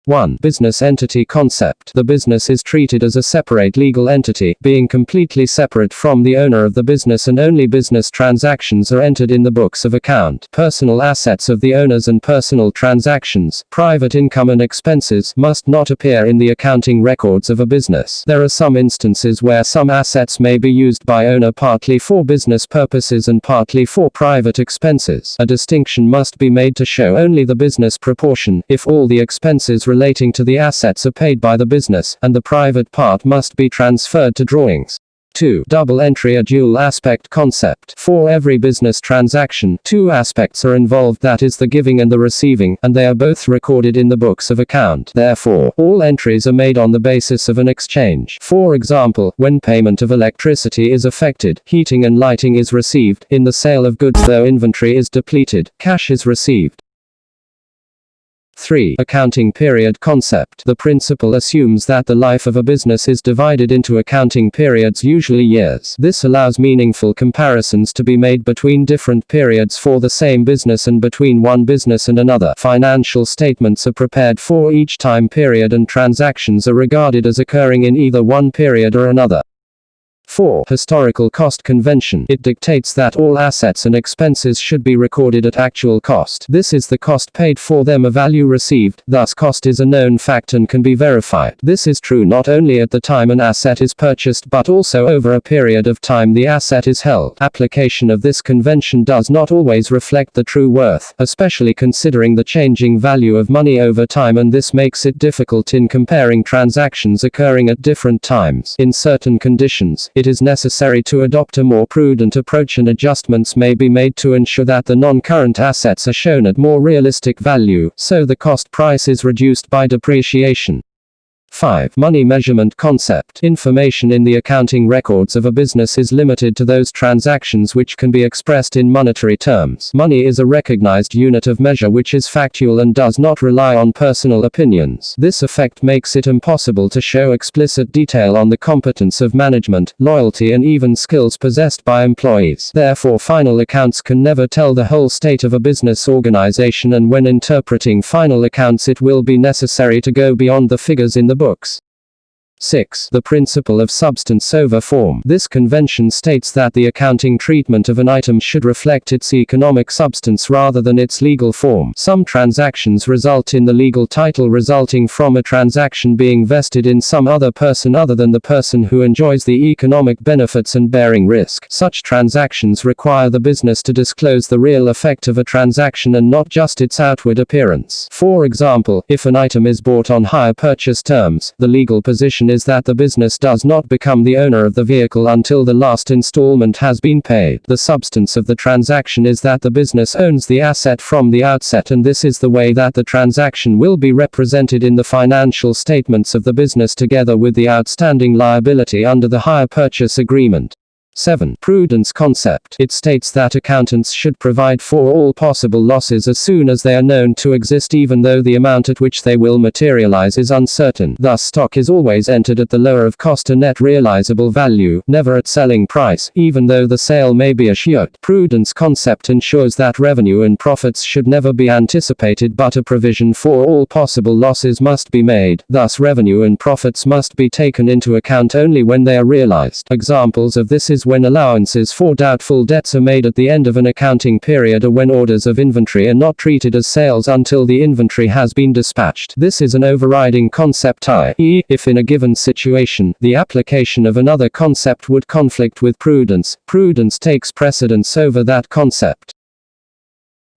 1. Business entity concept. The business is treated as a separate legal entity, being completely separate from the owner of the business, and only business transactions are entered in the books of account. Personal assets of the owners and personal transactions, private income and expenses, must not appear in the accounting records of a business. There are some instances where some assets may be used by owner partly for business purposes and partly for private expenses. A distinction must be made to show only the business proportion. If all the expenses relating to the assets are paid by the business, and the private part must be transferred to drawings. 2. Double entry. A dual aspect concept. For every business transaction, two aspects are involved, that is the giving and the receiving, and they are both recorded in the books of account. Therefore, all entries are made on the basis of an exchange. For example, when payment of electricity is effected, heating and lighting is received. In the sale of goods, though inventory is depleted, cash is received. 3. Accounting period concept. The principle assumes that the life of a business is divided into accounting periods, usually years. This allows meaningful comparisons to be made between different periods for the same business and between one business and another. Financial statements are prepared for each time period, and transactions are regarded as occurring in either one period or another. 4. Historical cost convention. It dictates that all assets and expenses should be recorded at actual cost. This is the cost paid for them, a value received, thus cost is a known fact and can be verified. This is true not only at the time an asset is purchased but also over a period of time the asset is held. Application of this convention does not always reflect the true worth, especially considering the changing value of money over time, and this makes it difficult in comparing transactions occurring at different times. In certain conditions, it is necessary to adopt a more prudent approach, and adjustments may be made to ensure that the non-current assets are shown at more realistic value, so the cost price is reduced by depreciation. 5. Money measurement concept. Information in the accounting records of a business is limited to those transactions which can be expressed in monetary terms. Money is a recognized unit of measure which is factual and does not rely on personal opinions. This effect makes it impossible to show explicit detail on the competence of management, loyalty and even skills possessed by employees. Therefore, final accounts can never tell the whole state of a business organization, and when interpreting final accounts it will be necessary to go beyond the figures in the books. 6. The principle of substance over form. This convention states that the accounting treatment of an item should reflect its economic substance rather than its legal form. Some transactions result in the legal title resulting from a transaction being vested in some other person other than the person who enjoys the economic benefits and bearing risk. Such transactions require the business to disclose the real effect of a transaction and not just its outward appearance. For example, if an item is bought on hire purchase terms, the legal position is that the business does not become the owner of the vehicle until the last installment has been paid. The substance of the transaction is that the business owns the asset from the outset, and this is the way that the transaction will be represented in the financial statements of the business together with the outstanding liability under the hire purchase agreement. 7. Prudence concept. It states that accountants should provide for all possible losses as soon as they are known to exist, even though the amount at which they will materialize is uncertain. Thus, stock is always entered at the lower of cost or net realizable value, never at selling price, even though the sale may be assured. Prudence concept ensures that revenue and profits should never be anticipated, but a provision for all possible losses must be made. Thus, revenue and profits must be taken into account only when they are realized. Examples of this is when allowances for doubtful debts are made at the end of an accounting period, or when orders of inventory are not treated as sales until the inventory has been dispatched. This is an overriding concept, i.e., if in a given situation, the application of another concept would conflict with prudence, prudence takes precedence over that concept.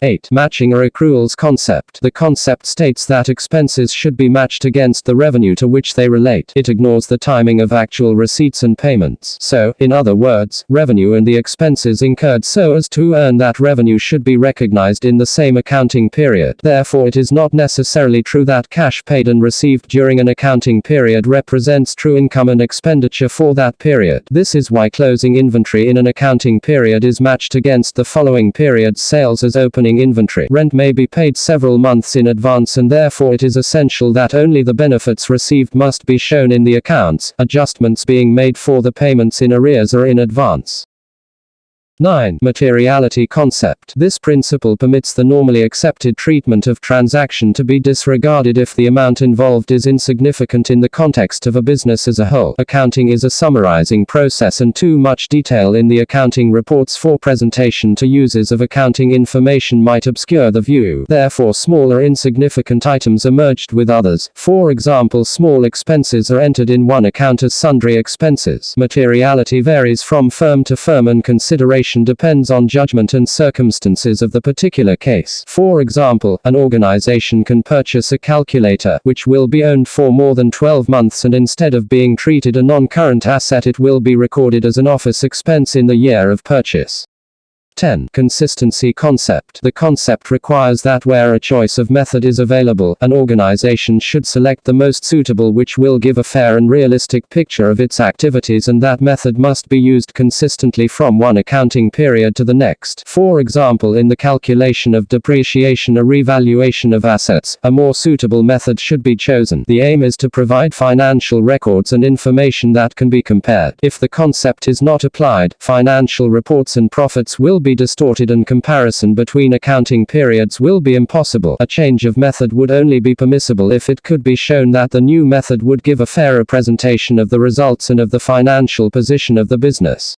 8. Matching or accruals concept. The concept states that expenses should be matched against the revenue to which they relate. It ignores the timing of actual receipts and payments. So, in other words, revenue and the expenses incurred so as to earn that revenue should be recognized in the same accounting period. Therefore, it is not necessarily true that cash paid and received during an accounting period represents true income and expenditure for that period. This is why closing inventory in an accounting period is matched against the following period's sales as opening inventory. Rent may be paid several months in advance, and therefore it is essential that only the benefits received must be shown in the accounts, adjustments being made for the payments in arrears or in advance. 9. Materiality concept. This principle permits the normally accepted treatment of transaction to be disregarded if the amount involved is insignificant in the context of a business as a whole. Accounting is a summarizing process, and too much detail in the accounting reports for presentation to users of accounting information might obscure the view. Therefore, smaller insignificant items are merged with others. For example, small expenses are entered in one account as sundry expenses. Materiality varies from firm to firm, and consideration depends on judgment and circumstances of the particular case. For example, an organization can purchase a calculator, which will be owned for more than 12 months, and instead of being treated a non-current asset, it will be recorded as an office expense in the year of purchase. 10. Consistency concept. The concept requires that where a choice of method is available, an organization should select the most suitable, which will give a fair and realistic picture of its activities, and that method must be used consistently from one accounting period to the next. For example, in the calculation of depreciation or revaluation of assets, a more suitable method should be chosen. The aim is to provide financial records and information that can be compared. If the concept is not applied, financial reports and profits will be distorted, and comparison between accounting periods will be impossible. A change of method would only be permissible if it could be shown that the new method would give a fairer presentation of the results and of the financial position of the business.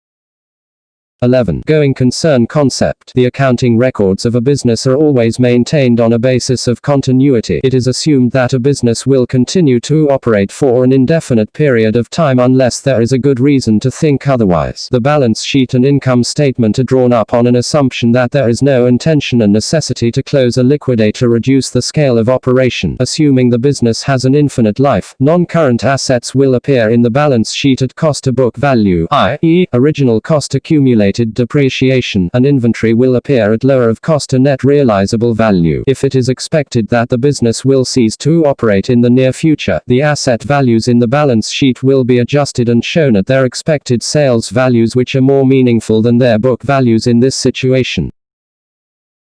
11. Going concern concept. The accounting records of a business are always maintained on a basis of continuity. It is assumed that a business will continue to operate for an indefinite period of time unless there is a good reason to think otherwise. The balance sheet and income statement are drawn up on an assumption that there is no intention and necessity to close or liquidate or reduce the scale of operation. Assuming the business has an infinite life, non-current assets will appear in the balance sheet at cost to book value, i.e., original cost accumulated depreciation, and inventory will appear at lower of cost to net realizable value. If it is expected that the business will cease to operate in the near future, the asset values in the balance sheet will be adjusted and shown at their expected sales values, which are more meaningful than their book values in this situation.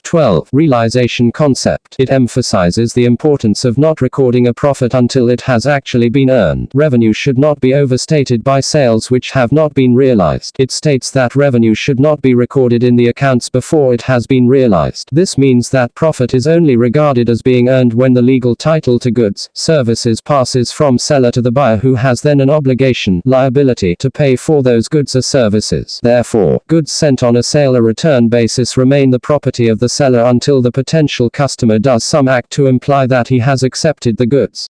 12. Realization concept. It emphasizes the importance of not recording a profit until it has actually been earned. Revenue should not be overstated by sales which have not been realized. It states that revenue should not be recorded in the accounts before it has been realized. This means that profit is only regarded as being earned when the legal title to goods, services passes from seller to the buyer, who has then an obligation, liability, to pay for those goods or services. Therefore, goods sent on a sale or return basis remain the property of the seller until the potential customer does some act to imply that he has accepted the goods.